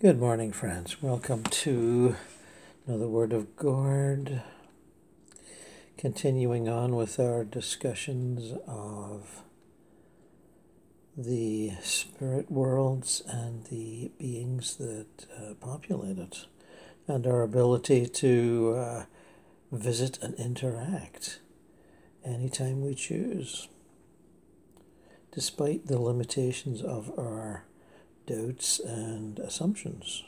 Good morning, friends. Welcome to another Word of God. Continuing on with our discussions of the spirit worlds and the beings that populate it, and our ability to visit and interact anytime we choose, despite the limitations of our doubts and assumptions.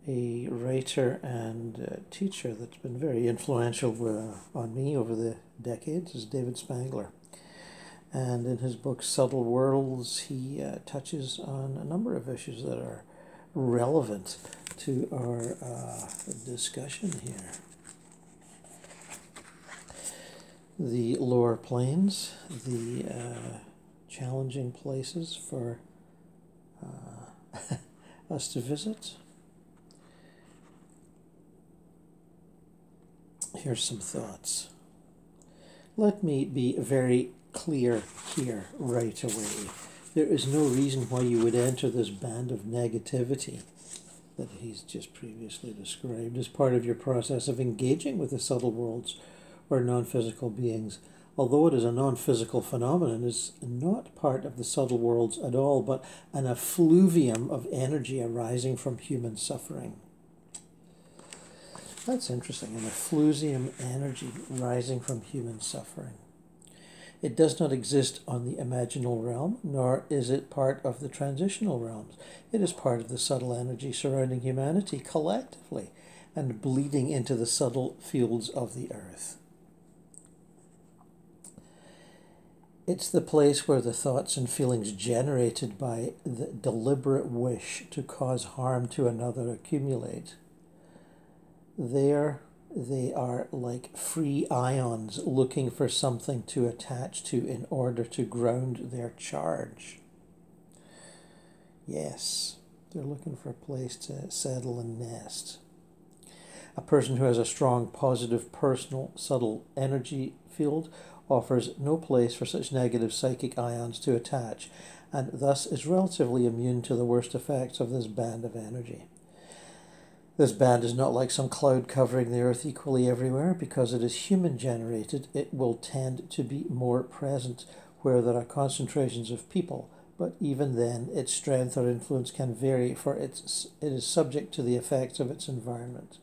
A writer and teacher that's been very influential on me over the decades is David Spangler. And in his book Subtle Worlds, he touches on a number of issues that are relevant to our discussion here. The lower planes, the challenging places for us to visit. Here's some thoughts. Let me be very clear here right away. There is no reason why you would enter this band of negativity that he's just previously described as part of your process of engaging with the subtle worlds or non-physical beings. Although it is a non-physical phenomenon, it is not part of the subtle worlds at all, but an effluvium of energy arising from human suffering. That's interesting, an effluvium energy rising from human suffering. It does not exist on the imaginal realm, nor is it part of the transitional realms. It is part of the subtle energy surrounding humanity collectively and bleeding into the subtle fields of the earth. It's the place where the thoughts and feelings generated by the deliberate wish to cause harm to another accumulate. There they are like free ions looking for something to attach to in order to ground their charge. Yes, they're looking for a place to settle and nest. A person who has a strong, positive, personal, subtle energy field offers no place for such negative psychic ions to attach, and thus is relatively immune to the worst effects of this band of energy. This band is not like some cloud covering the earth equally everywhere. Because it is human-generated, it will tend to be more present where there are concentrations of people, but even then its strength or influence can vary, for it is subject to the effects of its environment.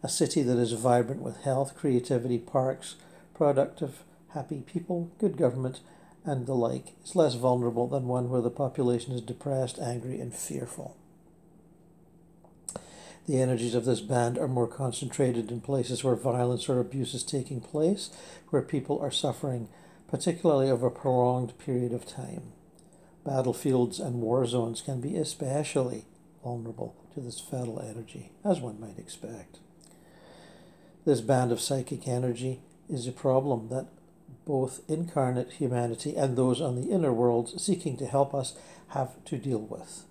A city that is vibrant with health, creativity, parks, productive, happy people, good government, and the like is less vulnerable than one where the population is depressed, angry, and fearful. The energies of this band are more concentrated in places where violence or abuse is taking place, where people are suffering, particularly over a prolonged period of time. Battlefields and war zones can be especially vulnerable to this fatal energy, as one might expect. This band of psychic energy is a problem that both incarnate humanity and those on the inner worlds seeking to help us have to deal with.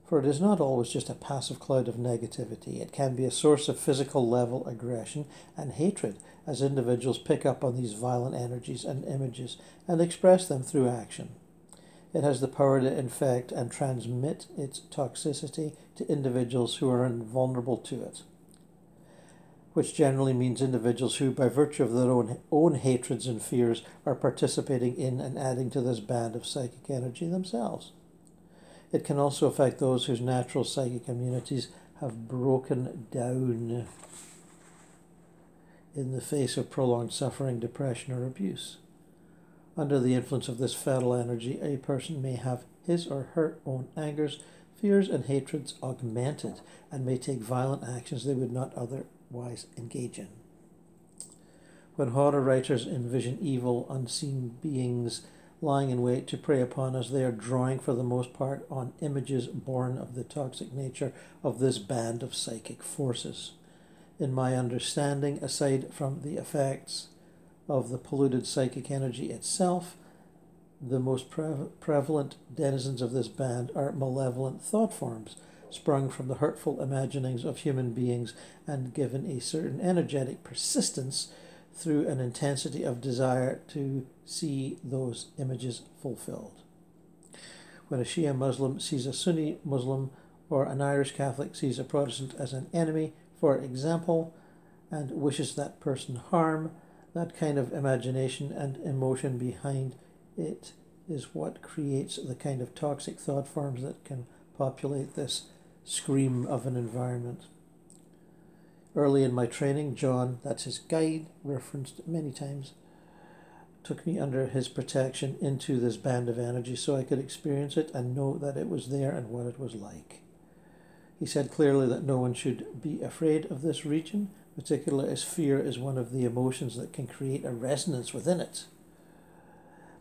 For it is not always just a passive cloud of negativity. It can be a source of physical level aggression and hatred as individuals pick up on these violent energies and images and express them through action. It has the power to infect and transmit its toxicity to individuals who are invulnerable to it, which generally means individuals who, by virtue of their own hatreds and fears, are participating in and adding to this band of psychic energy themselves. It can also affect those whose natural psychic immunities have broken down in the face of prolonged suffering, depression, or abuse. Under the influence of this fatal energy, a person may have his or her own angers, fears, and hatreds augmented, and may take violent actions they would not otherwise engage in. When horror writers envision evil, unseen beings lying in wait to prey upon us, they are drawing for the most part on images born of the toxic nature of this band of psychic forces. In my understanding, aside from the effects of the polluted psychic energy itself, the most prevalent denizens of this band are malevolent thought forms, sprung from the hurtful imaginings of human beings and given a certain energetic persistence through an intensity of desire to see those images fulfilled. When a Shia Muslim sees a Sunni Muslim or an Irish Catholic sees a Protestant as an enemy, for example, and wishes that person harm, that kind of imagination and emotion behind it is what creates the kind of toxic thought forms that can populate this scream of an environment. Early in my training, John, that's his guide, referenced many times, took me under his protection into this band of energy so I could experience it and know that it was there and what it was like. He said clearly that no one should be afraid of this region, particularly as fear is one of the emotions that can create a resonance within it.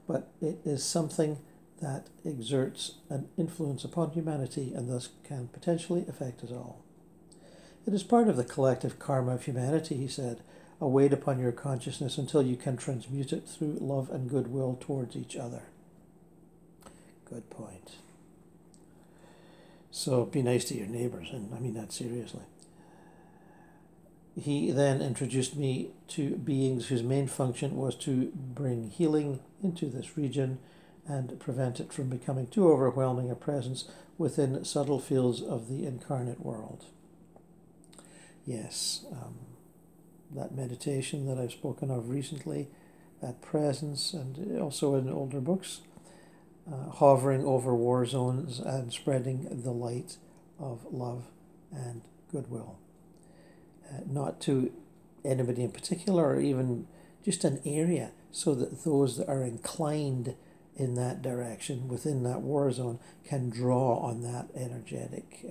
But it is something that exerts an influence upon humanity and thus can potentially affect us all. It is part of the collective karma of humanity, he said, a weight upon your consciousness until you can transmute it through love and goodwill towards each other. Good point. So be nice to your neighbors, and I mean that seriously. He then introduced me to beings whose main function was to bring healing into this region and prevent it from becoming too overwhelming a presence within subtle fields of the incarnate world. Yes, that meditation that I've spoken of recently, that presence, and also in older books, hovering over war zones and spreading the light of love and goodwill. Not to anybody in particular, or even just an area, so that those that are inclined in that direction within that war zone can draw on that energetic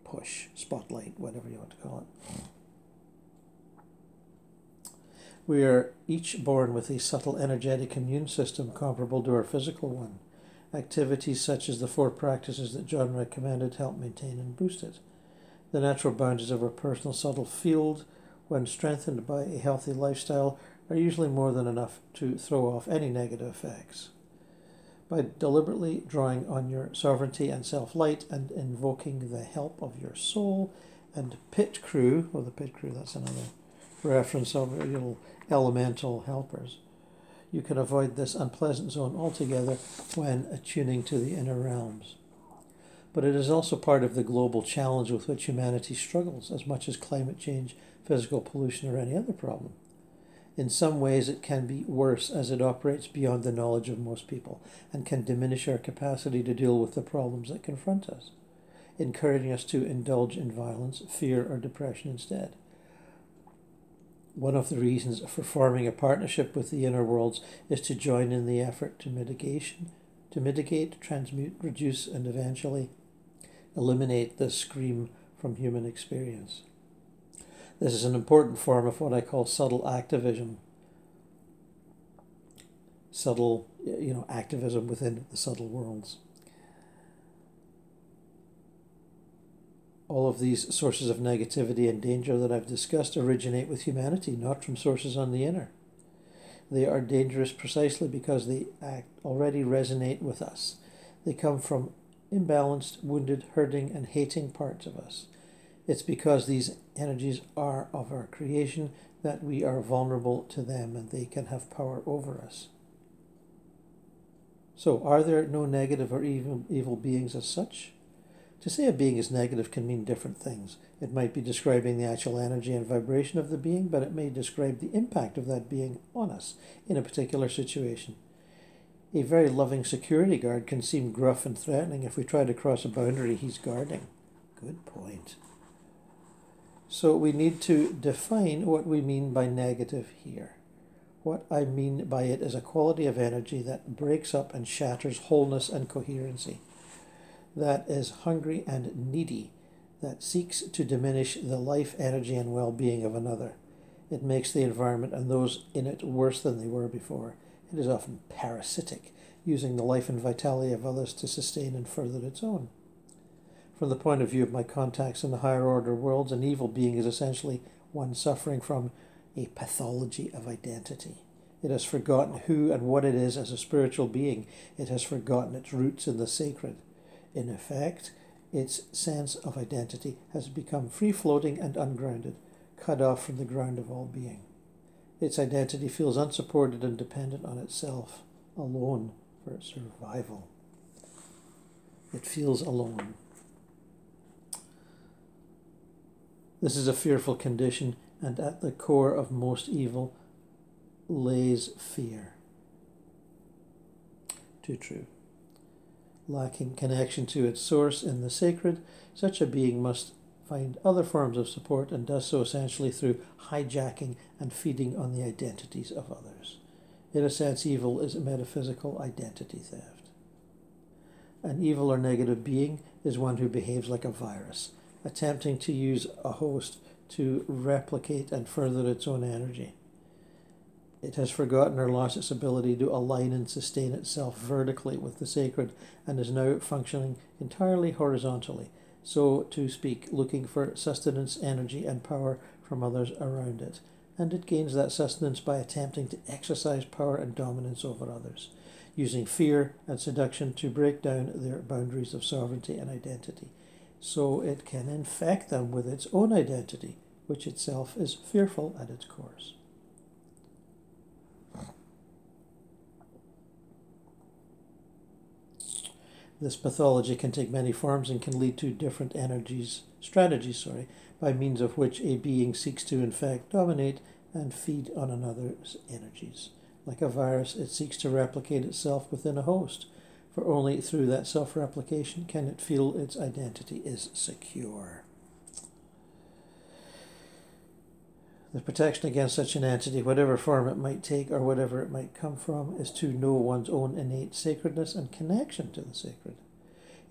push, spotlight, whatever you want to call it. We are each born with a subtle energetic immune system comparable to our physical one. Activities such as the 4 practices that John recommended help maintain and boost it. The natural boundaries of our personal subtle field, when strengthened by a healthy lifestyle, are usually more than enough to throw off any negative effects. By deliberately drawing on your sovereignty and self-light and invoking the help of your soul and pit crew, the pit crew, that's another reference of your elemental helpers, you can avoid this unpleasant zone altogether when attuning to the inner realms. But it is also part of the global challenge with which humanity struggles, as much as climate change, physical pollution, or any other problem. In some ways it can be worse, as it operates beyond the knowledge of most people and can diminish our capacity to deal with the problems that confront us, encouraging us to indulge in violence, fear, or depression instead. One of the reasons for forming a partnership with the inner worlds is to join in the effort to mitigate, transmute, reduce, and eventually eliminate the scream from human experience. This is an important form of what I call subtle activism. Subtle, activism within the subtle worlds. All of these sources of negativity and danger that I've discussed originate with humanity, not from sources on the inner. They are dangerous precisely because they already resonate with us. They come from imbalanced, wounded, hurting, and hating parts of us. It's because these energies are of our creation that we are vulnerable to them and they can have power over us. So, are there no negative or evil beings as such? To say a being is negative can mean different things. It might be describing the actual energy and vibration of the being, but it may describe the impact of that being on us in a particular situation. A very loving security guard can seem gruff and threatening if we try to cross a boundary he's guarding. Good point. So we need to define what we mean by negative here. What I mean by it is a quality of energy that breaks up and shatters wholeness and coherency, that is hungry and needy, that seeks to diminish the life, energy, and well-being of another. It makes the environment and those in it worse than they were before. It is often parasitic, using the life and vitality of others to sustain and further its own. From the point of view of my contacts in the higher order worlds, an evil being is essentially one suffering from a pathology of identity. It has forgotten who and what it is as a spiritual being. It has forgotten its roots in the sacred. In effect, its sense of identity has become free-floating and ungrounded, cut off from the ground of all being. Its identity feels unsupported and dependent on itself, alone for its survival. It feels alone. This is a fearful condition, and at the core of most evil lays fear. Too true. Lacking connection to its source in the sacred, such a being must find other forms of support, and does so essentially through hijacking and feeding on the identities of others. In a sense, evil is a metaphysical identity theft. An evil or negative being is one who behaves like a virus, attempting to use a host to replicate and further its own energy. It has forgotten or lost its ability to align and sustain itself vertically with the sacred, and is now functioning entirely horizontally, so to speak, looking for sustenance, energy, and power from others around it. And it gains that sustenance by attempting to exercise power and dominance over others, using fear and seduction to break down their boundaries of sovereignty and identity, so it can infect them with its own identity, which itself is fearful at its core. This pathology can take many forms and can lead to different strategies, by means of which a being seeks to infect, dominate, and feed on another's energies. Like a virus, it seeks to replicate itself within a host, for only through that self-replication can it feel its identity is secure. The protection against such an entity, whatever form it might take or whatever it might come from, is to know one's own innate sacredness and connection to the sacred.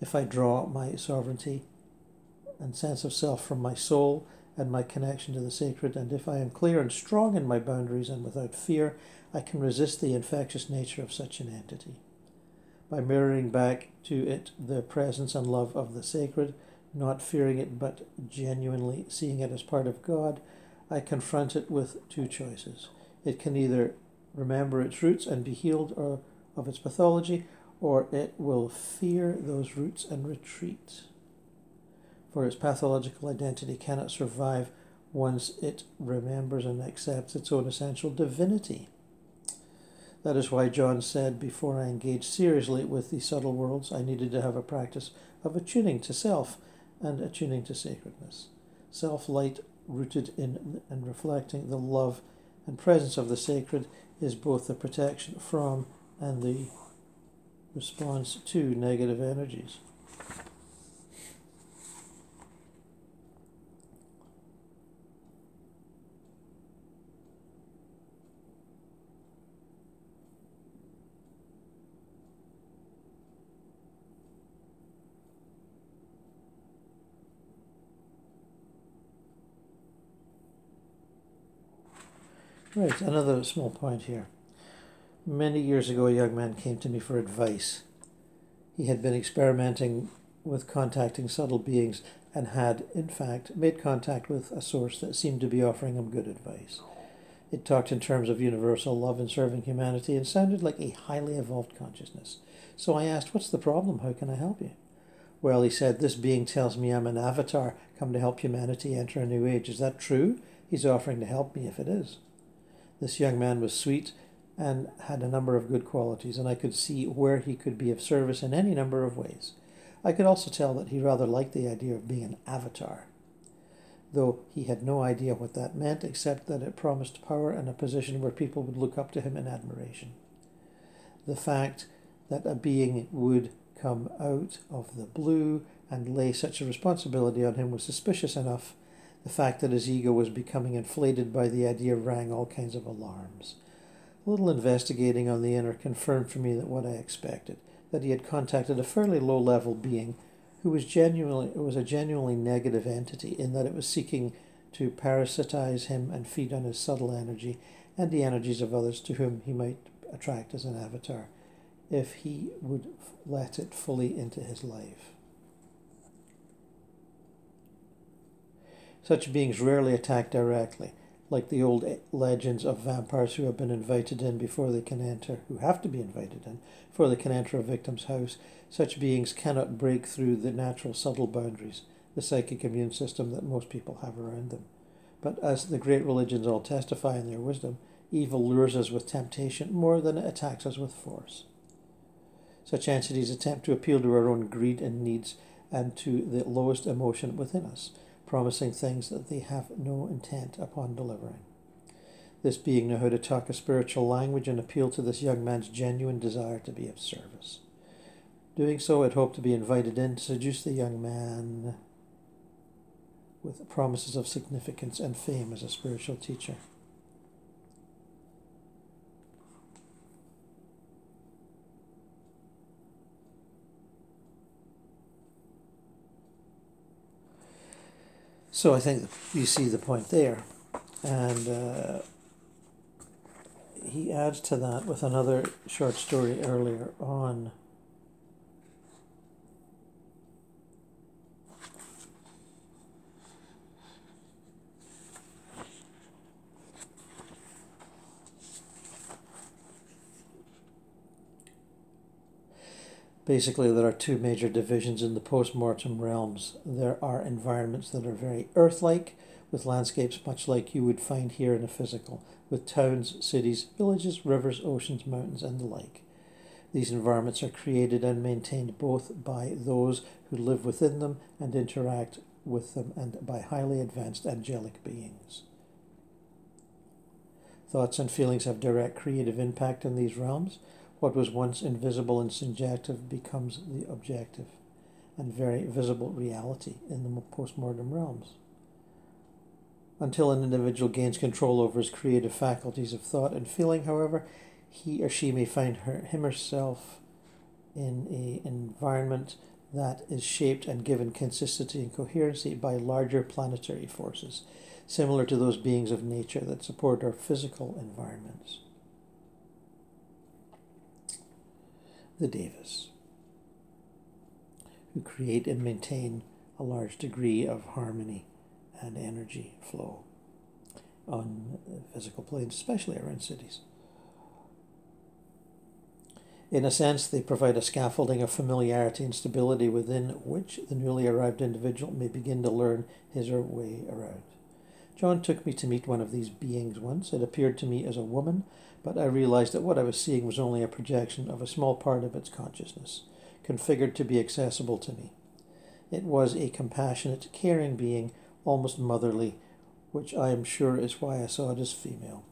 If I draw my sovereignty and sense of self from my soul and my connection to the sacred, and if I am clear and strong in my boundaries and without fear, I can resist the infectious nature of such an entity. By mirroring back to it the presence and love of the sacred, not fearing it but genuinely seeing it as part of God, I confront it with two choices. It can either remember its roots and be healed of its pathology, or it will fear those roots and retreat. For its pathological identity cannot survive once it remembers and accepts its own essential divinity. That is why John said, before I engaged seriously with the subtle worlds, I needed to have a practice of attuning to self and attuning to sacredness. Self-light, rooted in and reflecting the love and presence of the sacred, is both the protection from and the response to negative energies. Right, another small point here. Many years ago, a young man came to me for advice. He had been experimenting with contacting subtle beings and had, in fact, made contact with a source that seemed to be offering him good advice. It talked in terms of universal love and serving humanity and sounded like a highly evolved consciousness. So I asked, "What's the problem? How can I help you?" "Well," he said, "this being tells me I'm an avatar come to help humanity enter a new age. Is that true? He's offering to help me if it is." This young man was sweet and had a number of good qualities, and I could see where he could be of service in any number of ways. I could also tell that he rather liked the idea of being an avatar, though he had no idea what that meant, except that it promised power and a position where people would look up to him in admiration. The fact that a being would come out of the blue and lay such a responsibility on him was suspicious enough. The fact that his ego was becoming inflated by the idea rang all kinds of alarms. A little investigating on the inner confirmed for me that what I expected, that he had contacted a fairly low-level being who was a genuinely negative entity, in that it was seeking to parasitize him and feed on his subtle energy and the energies of others to whom he might attract as an avatar, if he would let it fully into his life. Such beings rarely attack directly, like the old legends of vampires who have been invited in before they can enter, who have to be invited in before they can enter a victim's house. Such beings cannot break through the natural subtle boundaries, the psychic immune system that most people have around them. But as the great religions all testify in their wisdom, evil lures us with temptation more than it attacks us with force. Such entities attempt to appeal to our own greed and needs and to the lowest emotion within us, promising things that they have no intent upon delivering. This being knew how to talk a spiritual language and appeal to this young man's genuine desire to be of service. Doing so, it hoped to be invited in to seduce the young man with promises of significance and fame as a spiritual teacher. So I think you see the point there. And he adds to that with another short story earlier on. Basically, there are two major divisions in the post-mortem realms. There are environments that are very Earth-like, with landscapes much like you would find here in a physical, with towns, cities, villages, rivers, oceans, mountains, and the like. These environments are created and maintained both by those who live within them and interact with them, and by highly advanced angelic beings. Thoughts and feelings have direct creative impact in these realms. What was once invisible and subjective becomes the objective and very visible reality in the post-mortem realms. Until an individual gains control over his creative faculties of thought and feeling, however, he or she may find him or herself in an environment that is shaped and given consistency and coherency by larger planetary forces, similar to those beings of nature that support our physical environments. The Devas, who create and maintain a large degree of harmony and energy flow on physical planes, especially around cities. In a sense, they provide a scaffolding of familiarity and stability within which the newly arrived individual may begin to learn his or her way around. John took me to meet one of these beings once. It appeared to me as a woman, but I realized that what I was seeing was only a projection of a small part of its consciousness, configured to be accessible to me. It was a compassionate, caring being, almost motherly, which I am sure is why I saw it as female.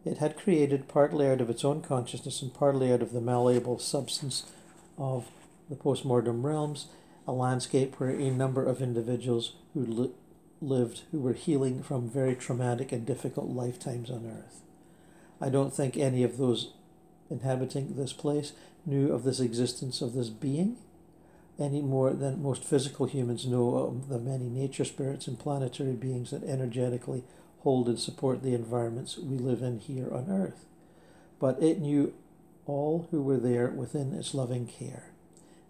It had created, partly out of its own consciousness and partly out of the malleable substance of the post-mortem realms, a landscape where a number of individuals who lived who were healing from very traumatic and difficult lifetimes on Earth. I don't think any of those inhabiting this place knew of this existence of this being any more than most physical humans know of the many nature spirits and planetary beings that energetically hold and support the environments we live in here on Earth. But it knew all who were there within its loving care,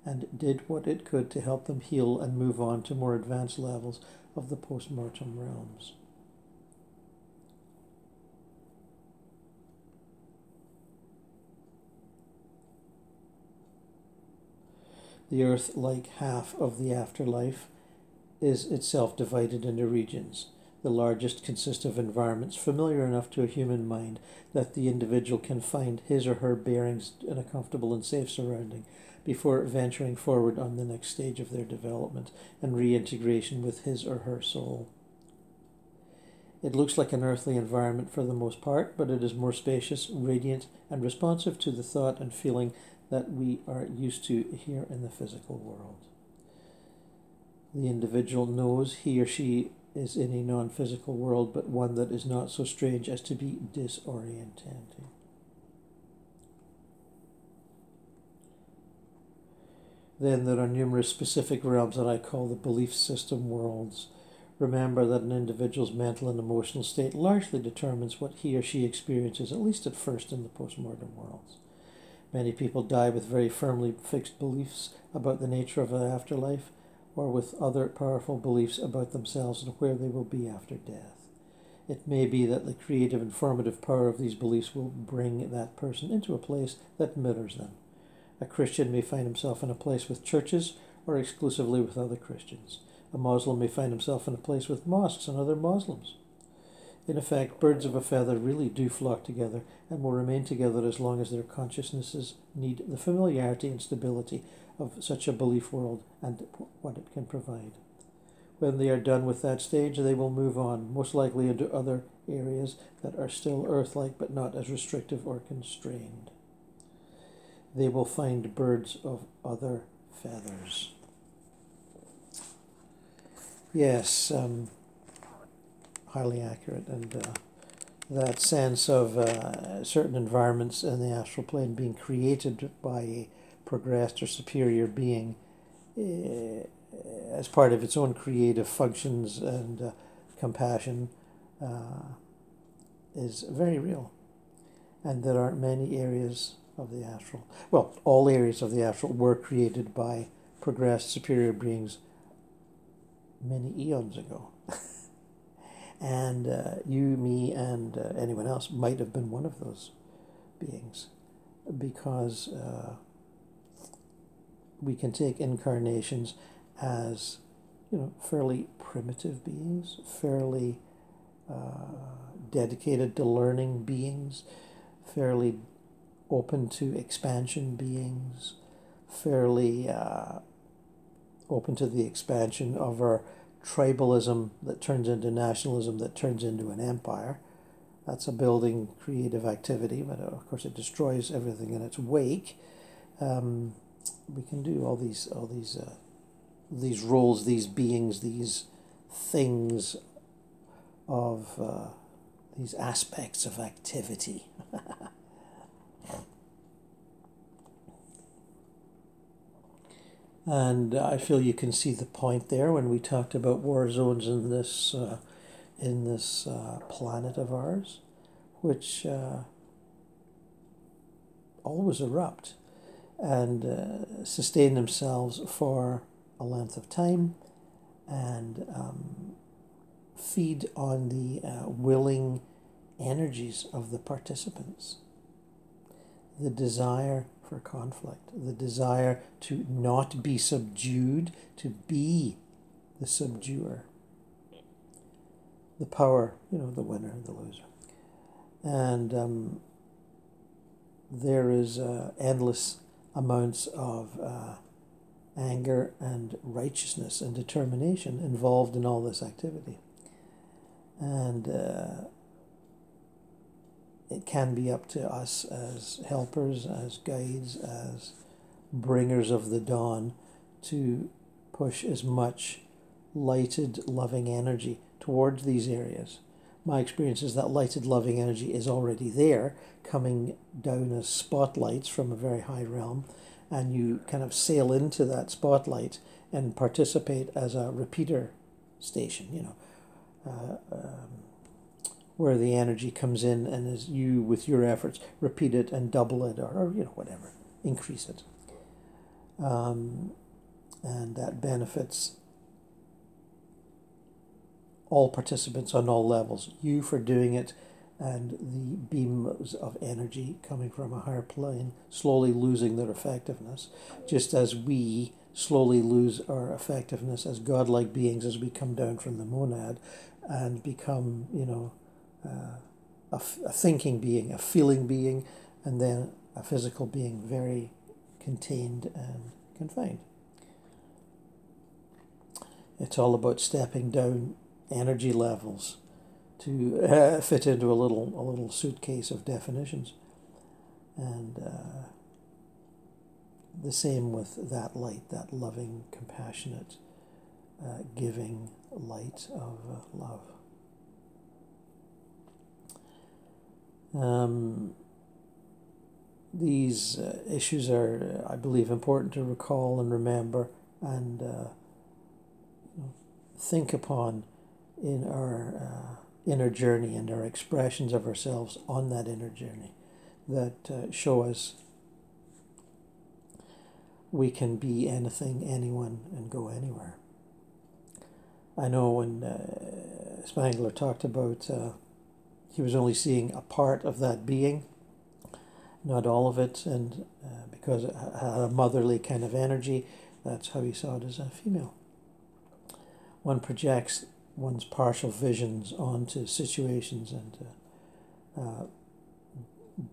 and did what it could to help them heal and move on to more advanced levels of the post-mortem realms. The Earth-like half of the afterlife is itself divided into regions. The largest consist of environments familiar enough to a human mind that the individual can find his or her bearings in a comfortable and safe surrounding before venturing forward on the next stage of their development and reintegration with his or her soul. It looks like an earthly environment for the most part, but it is more spacious, radiant, and responsive to the thought and feeling that we are used to here in the physical world. The individual knows he or she is in a non-physical world, but one that is not so strange as to be disorienting. Then there are numerous specific realms that I call the belief system worlds. Remember that an individual's mental and emotional state largely determines what he or she experiences, at least at first, in the post-mortem worlds. Many people die with very firmly fixed beliefs about the nature of the afterlife, or with other powerful beliefs about themselves and where they will be after death. It may be that the creative and formative power of these beliefs will bring that person into a place that mirrors them. A Christian may find himself in a place with churches or exclusively with other Christians. A Muslim may find himself in a place with mosques and other Muslims. In effect, birds of a feather really do flock together and will remain together as long as their consciousnesses need the familiarity and stability of such a belief world and what it can provide. When they are done with that stage, they will move on, most likely into other areas that are still Earth-like but not as restrictive or constrained. They will find birds of other feathers. Yes, highly accurate, and that sense of certain environments in the astral plane being created by a progressed or superior being as part of its own creative functions and compassion is very real. And there aren't many areas of the astral. Well, all areas of the astral were created by progressed superior beings many eons ago. And you, me, and anyone else might have been one of those beings, because we can take incarnations as, fairly primitive beings, fairly dedicated to learning beings, fairly open to expansion beings, fairly open to the expansion of our tribalism that turns into nationalism, that turns into an empire. That's a building creative activity, but of course it destroys everything in its wake. We can do all these roles, these beings, these things of these aspects of activity. And I feel you can see the point there when we talked about war zones in this planet of ours, which always erupt and sustain themselves for a length of time and feed on the willing energies of the participants. The desire for conflict, the desire to not be subdued, to be the subduer, the power, the winner, the loser. And there is endless amounts of anger and righteousness and determination involved in all this activity. And it can be up to us as helpers, as guides, as bringers of the dawn to push as much lighted, loving energy towards these areas. My experience is that lighted, loving energy is already there, coming down as spotlights from a very high realm, and you kind of sail into that spotlight and participate as a repeater station, where the energy comes in and as you, with your efforts, repeat it and double it or whatever, increase it. And that benefits all participants on all levels. You for doing it, and the beams of energy coming from a higher plane slowly losing their effectiveness, just as we slowly lose our effectiveness as godlike beings as we come down from the monad and become, a thinking being, a feeling being, and then a physical being, very contained and confined. It's all about stepping down energy levels to fit into a little suitcase of definitions, and the same with that light, that loving, compassionate, giving light of love. These issues are, I believe, important to recall and remember and think upon in our inner journey and our expressions of ourselves on that inner journey that show us we can be anything, anyone, and go anywhere. I know when Spangler talked about he was only seeing a part of that being, not all of it, and because it had a motherly kind of energy, that's how he saw it as a female. One projects one's partial visions onto situations and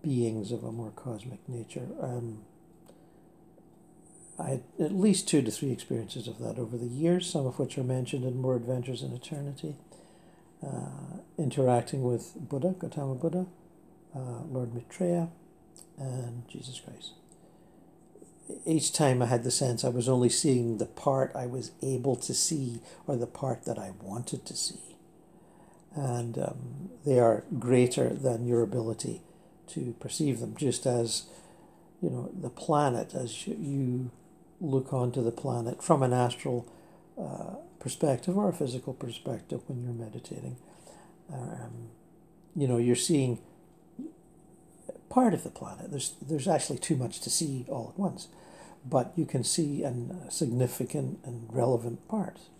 beings of a more cosmic nature. I had at least 2 to 3 experiences of that over the years, some of which are mentioned in More Adventures in Eternity. Interacting with Buddha, Gautama Buddha, Lord Maitreya, and Jesus Christ. Each time I had the sense I was only seeing the part I was able to see, or the part that I wanted to see. And they are greater than your ability to perceive them, just as, you know, the planet, as you look onto the planet from an astral perspective or a physical perspective when you're meditating. You know, you're seeing part of the planet. There's actually too much to see all at once, but you can see a significant and relevant parts.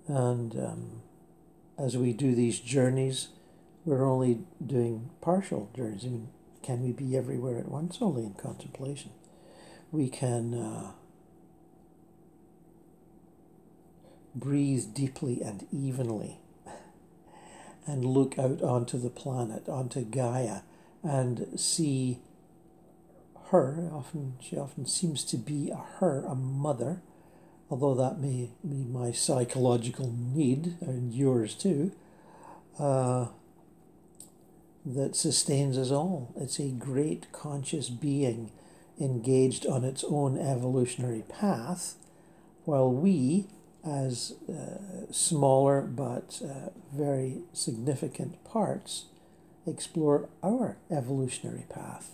And as we do these journeys, we're only doing partial journeys. I mean, can we be everywhere at once? Only in contemplation. We can breathe deeply and evenly and look out onto the planet, onto Gaia, and see her. She often seems to be a mother, although that may be my psychological need, and yours too, that sustains us all. It's a great conscious being engaged on its own evolutionary path, while we, as smaller but very significant parts, explore our evolutionary path.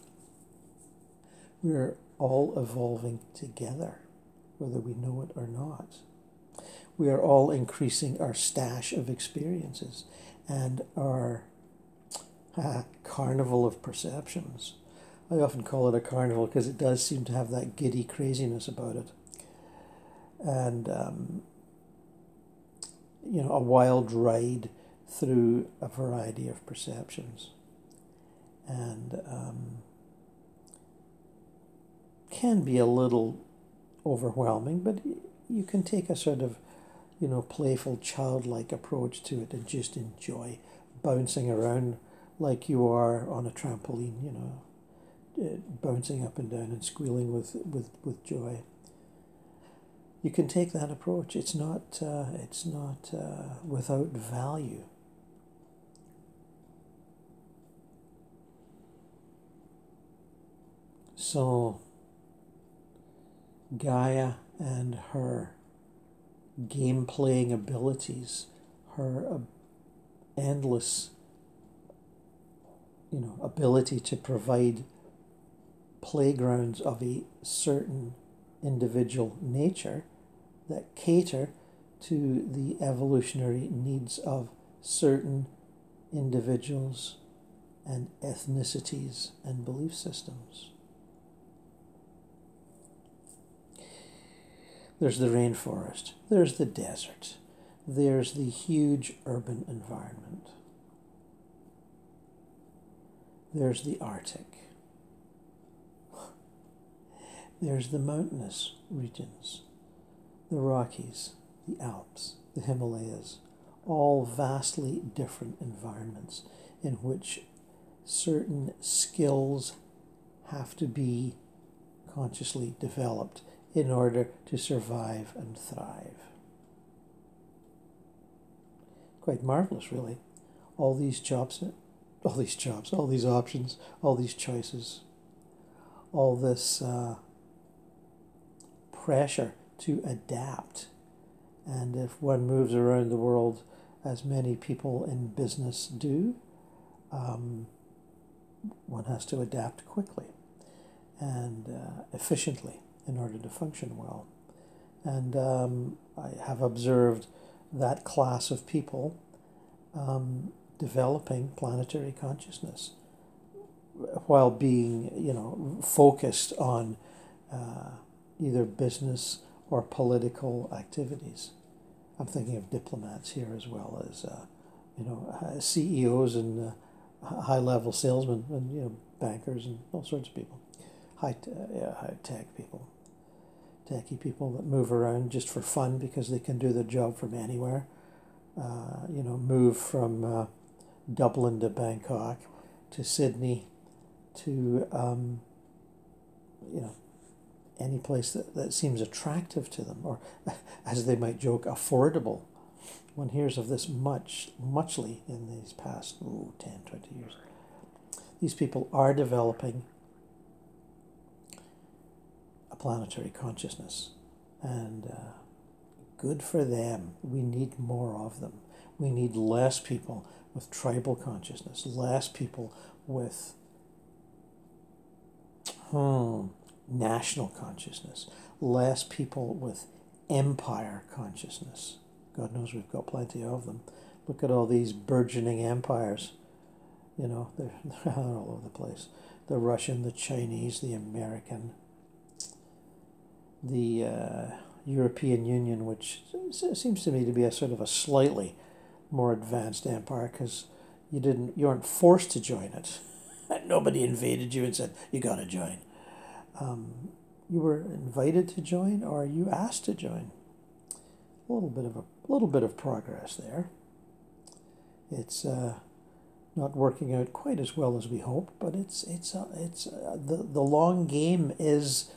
We're all evolving together, whether we know it or not. We are all increasing our stash of experiences and our carnival of perceptions. I often call it a carnival because it does seem to have that giddy craziness about it. And, you know, a wild ride through a variety of perceptions. And can be a little overwhelming, but you can take a sort of, you know, playful, childlike approach to it and just enjoy bouncing around like you are on a trampoline, you know, bouncing up and down and squealing with joy. You can take that approach. It's not without value. So Gaia and her game-playing abilities, her endless, you know, ability to provide playgrounds of a certain individual nature that cater to the evolutionary needs of certain individuals and ethnicities and belief systems. There's the rainforest, there's the desert, there's the huge urban environment, there's the Arctic, there's the mountainous regions, the Rockies, the Alps, the Himalayas, all vastly different environments in which certain skills have to be consciously developed in order to survive and thrive. Quite marvelous, really. All these options, all these choices, all this pressure to adapt. And if one moves around the world, as many people in business do, one has to adapt quickly and efficiently in order to function well. And I have observed that class of people developing planetary consciousness while being, you know, focused on, either business or political activities. I'm thinking of diplomats here as well as CEOs and high-level salesmen and bankers and all sorts of people, high-tech people, techie people that move around just for fun because they can do their job from anywhere. Move from Dublin to Bangkok to Sydney to any place that seems attractive to them, or as they might joke, affordable. One hears of this muchly in these past 10, 20 years. These people are developing a planetary consciousness, and good for them. We need more of them. We need less people with tribal consciousness, less people with national consciousness, less people with empire consciousness. God knows we've got plenty of them. Look at all these burgeoning empires. They're all over the place. The Russian, the Chinese, the American, the European Union, which seems to me to be a sort of a slightly more advanced empire because you weren't forced to join it. Nobody invaded you and said, you got to join. You were invited to join, or you asked to join. A little bit of progress there. It's not working out quite as well as we hope, but the long game is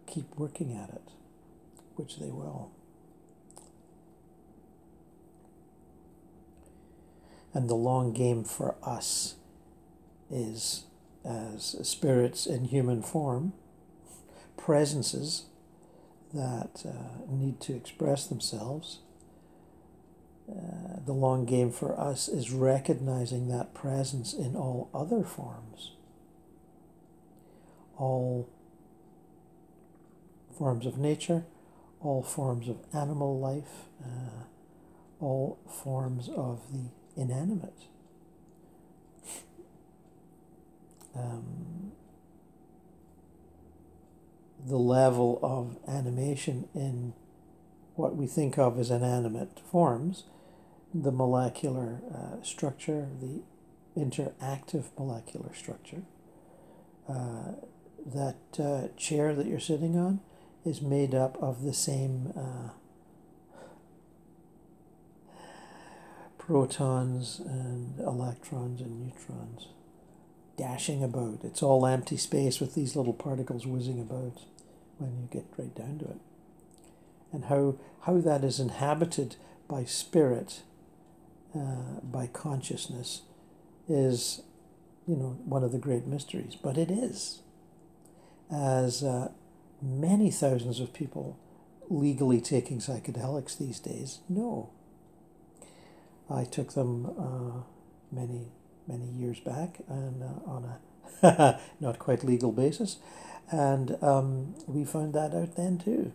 keep working at it, which they will. And the long game for us is, as spirits in human form, presences that need to express themselves. The long game for us is recognizing that presence in all other forms. All forms of nature, all forms of animal life, all forms of the inanimate. The level of animation in what we think of as inanimate forms, the molecular structure, the interactive molecular structure. That chair that you're sitting on is made up of the same protons and electrons and neutrons dashing about. It's all empty space with these little particles whizzing about when you get right down to it. And how that is inhabited by spirit, by consciousness, is, one of the great mysteries. But it is. As many thousands of people legally taking psychedelics these days know. I took them many years back, and on a not quite legal basis, and we found that out then too.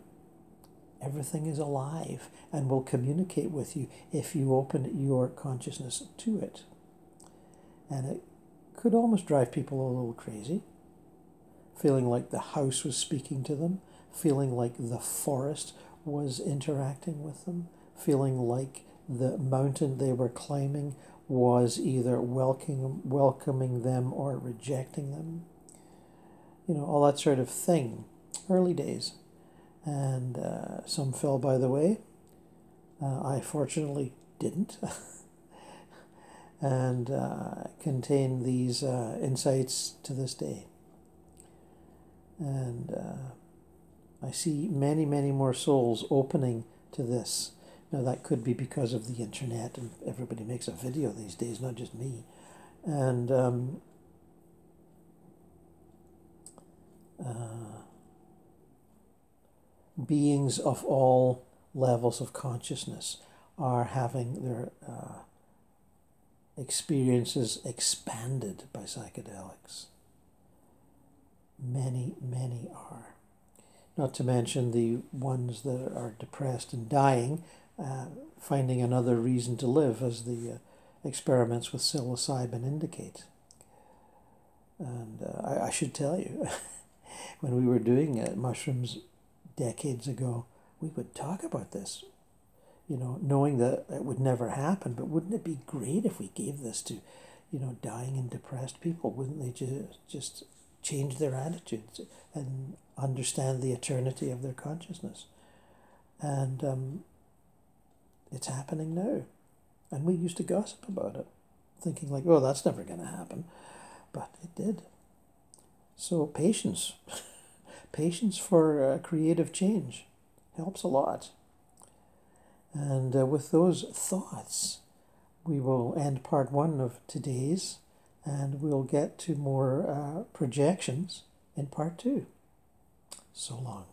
Everything is alive and will communicate with you if you open your consciousness to it. And it could almost drive people a little crazy, feeling like the house was speaking to them, feeling like the forest was interacting with them, feeling like the mountain they were climbing was either welcoming them or rejecting them. All that sort of thing. Early days. And some fell by the way. I fortunately didn't. And contain these insights to this day. And I see many more souls opening to this. Now that could be because of the internet, and everybody makes a video these days, not just me. And beings of all levels of consciousness are having their experiences expanded by psychedelics. Many are. Not to mention the ones that are depressed and dying, finding another reason to live, as the experiments with psilocybin indicate. And I should tell you, when we were doing mushrooms decades ago, we would talk about this, knowing that it would never happen. But wouldn't it be great if we gave this to, dying and depressed people? Wouldn't they just change their attitudes and understand the eternity of their consciousness? And it's happening now. And we used to gossip about it, thinking like, oh, that's never going to happen. But it did. So patience. Patience for creative change helps a lot. And with those thoughts, we will end part 1 of today's, and we'll get to more projections in part 2. So long.